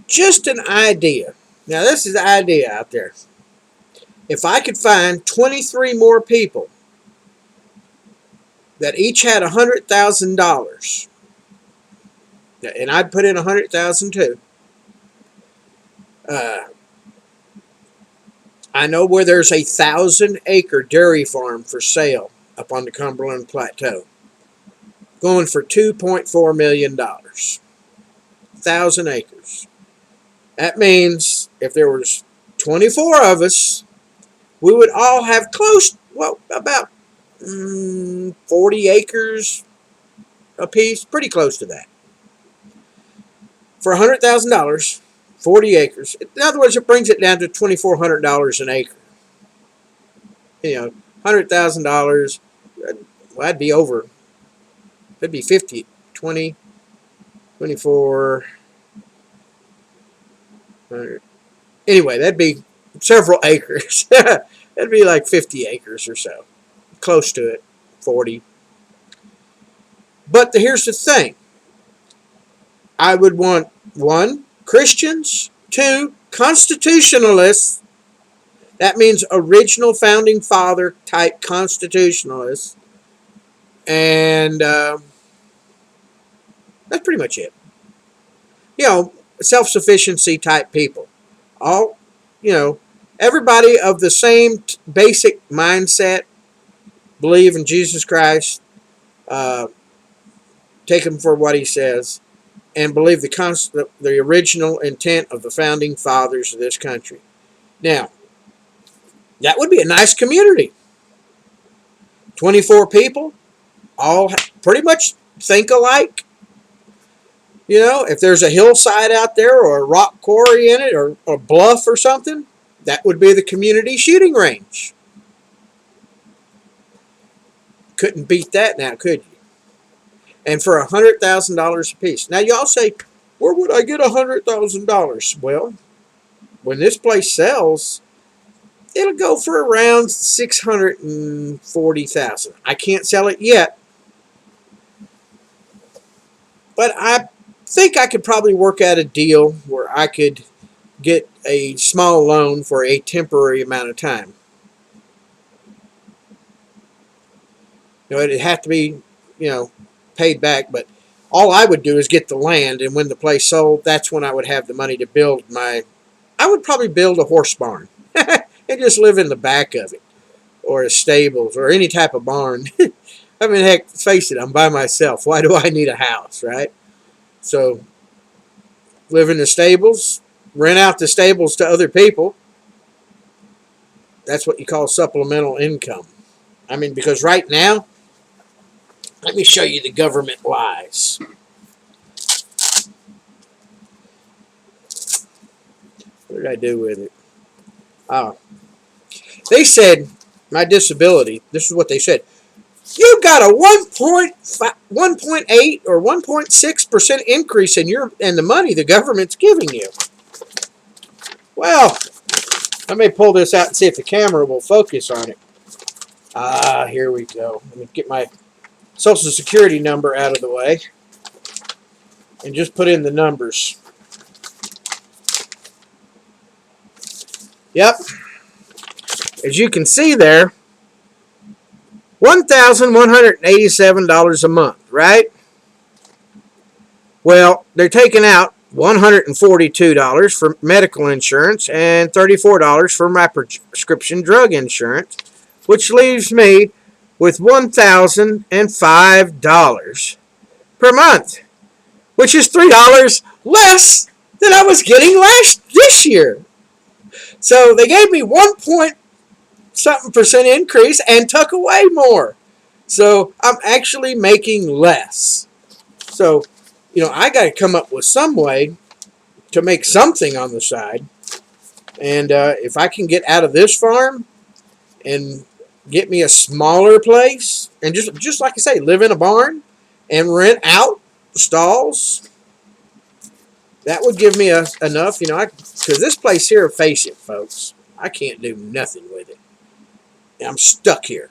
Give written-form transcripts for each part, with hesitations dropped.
Just an idea. Now, this is the idea out there. If I could find 23 more people that each had $100,000, and I'd put in 100,000 too. Uh, I know where there's a 1,000-acre dairy farm for sale up on the Cumberland plateau, going for $2.4 million. 1,000 acres. That means if there was 24 of us, we would all have about 40 acres apiece, pretty close to that. For $100,000, 40 acres. In other words, it brings it down to $2,400 an acre. $100,000, well, that'd be over. That'd be 50, 20, 24, 100. Anyway, that'd be several acres. That'd be like 50 acres or so. Close to it, 40. But here's the thing. I would want 1, Christians, 2, constitutionalists. That means original founding father type constitutionalists. And that's pretty much it. Self-sufficiency type people. All, everybody of the same basic mindset, believe in Jesus Christ, take him for what he says, and believe the original intent of the founding fathers of this country. Now, that would be a nice community. 24 people, all pretty much think alike. If there's a hillside out there or a rock quarry in it or a bluff or something, that would be the community shooting range. Couldn't beat that now, could you? And for $100,000 a piece. Now, y'all say, where would I get $100,000? Well, when this place sells, it'll go for around $640,000. I can't sell it yet, but I think I could probably work out a deal where I could get a small loan for a temporary amount of time. It'd have to be, paid back, but all I would do is get the land, and when the place sold, that's when I would have the money to build I would probably build a horse barn and just live in the back of it, or a stables, or any type of barn. I mean, heck, face it, I'm by myself. Why do I need a house, right? So, live in the stables, rent out the stables to other people. That's what you call supplemental income. I mean, because right now, let me show you the government lies. What did I do with it? Oh. They said, my disability, this is what they said. You got a 1.8 or 1.6% increase in the money the government's giving you. Well, let me pull this out and see if the camera will focus on it. Here we go. Let me get my Social Security number out of the way and just put in the numbers. Yep. As you can see there, $1,187 a month, right? Well, they're taking out $142 for medical insurance and $34 for my prescription drug insurance, which leaves me with $1,005 per month, which is $3 less than I was getting this year. So they gave me 1.something% increase and took away more. So I'm actually making less. So, I got to come up with some way to make something on the side. And if I can get out of this farm and get me a smaller place, and just like I say, live in a barn and rent out stalls, that would give me enough, because this place here, face it, folks, I can't do nothing with it. I'm stuck here.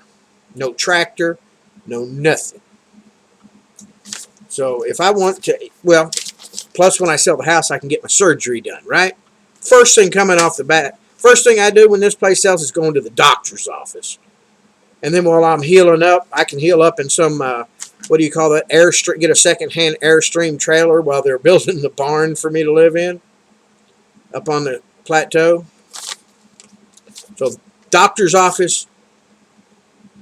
No tractor, no nothing. So if I want to, well, Plus, when I sell the house, I can get my surgery done, right? First thing coming off the bat, first thing I do when this place sells is going to the doctor's office. And then while I'm healing up, I can heal up in some, what do you call that, Airstream, get a second-hand Airstream trailer while they're building the barn for me to live in up on the plateau. So, doctor's office,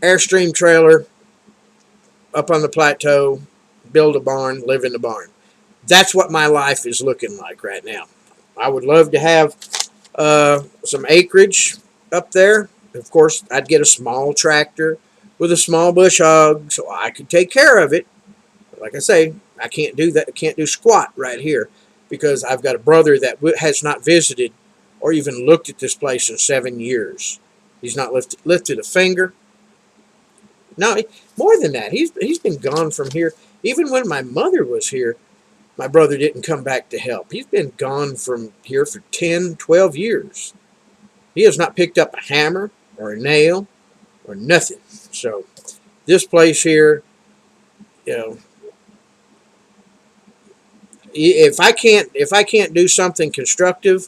Airstream trailer, up on the plateau, build a barn, live in the barn. That's what my life is looking like right now. I would love to have some acreage up there. Of course, I'd get a small tractor with a small bush hog so I could take care of it. Like I say, I can't do that. I can't do squat right here because I've got a brother that has not visited or even looked at this place in 7 years. He's not lifted a finger. No, more than that. He's been gone from here. Even when my mother was here, my brother didn't come back to help. He's been gone from here for 10, 12 years. He has not picked up a hammer or a nail or nothing. So this place here, you know, if I can't do something constructive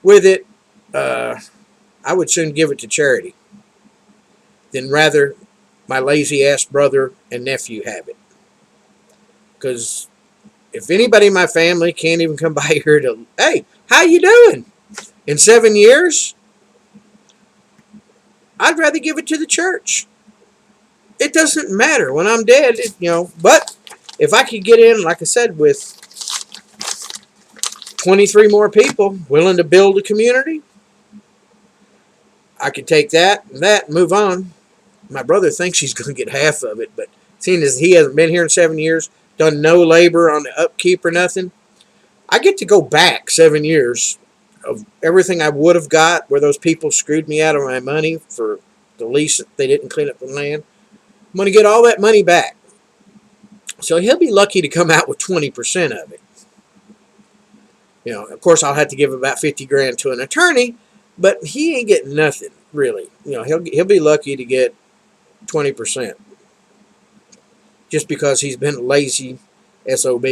with it, I would soon give it to charity than rather my lazy ass brother and nephew have it. Because if anybody in my family can't even come by here to, hey, how you doing? In 7 years, I'd rather give it to the church. It doesn't matter when I'm dead, but if I could get in, like I said, with 23 more people willing to build a community, I could take that and move on. My brother thinks he's going to get half of it, but seeing as he hasn't been here in 7 years, done no labor on the upkeep or nothing, I get to go back 7 years of everything I would have got where those people screwed me out of my money for the lease. They didn't clean up the land. I'm going to get all that money back. So he'll be lucky to come out with 20% of it. Of course, I'll have to give about 50 grand to an attorney, but he ain't getting nothing, really. He'll be lucky to get 20%. Just because he's been a lazy SOB.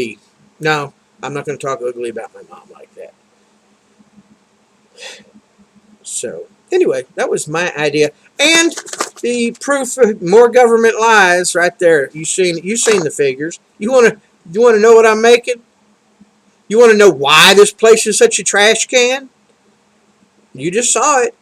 No, I'm not going to talk ugly about my mom like that. So, anyway, that was my idea. And the proof of more government lies right there. You've seen the figures. You want to know what I'm making? You want to know why this place is such a trash can? You just saw it.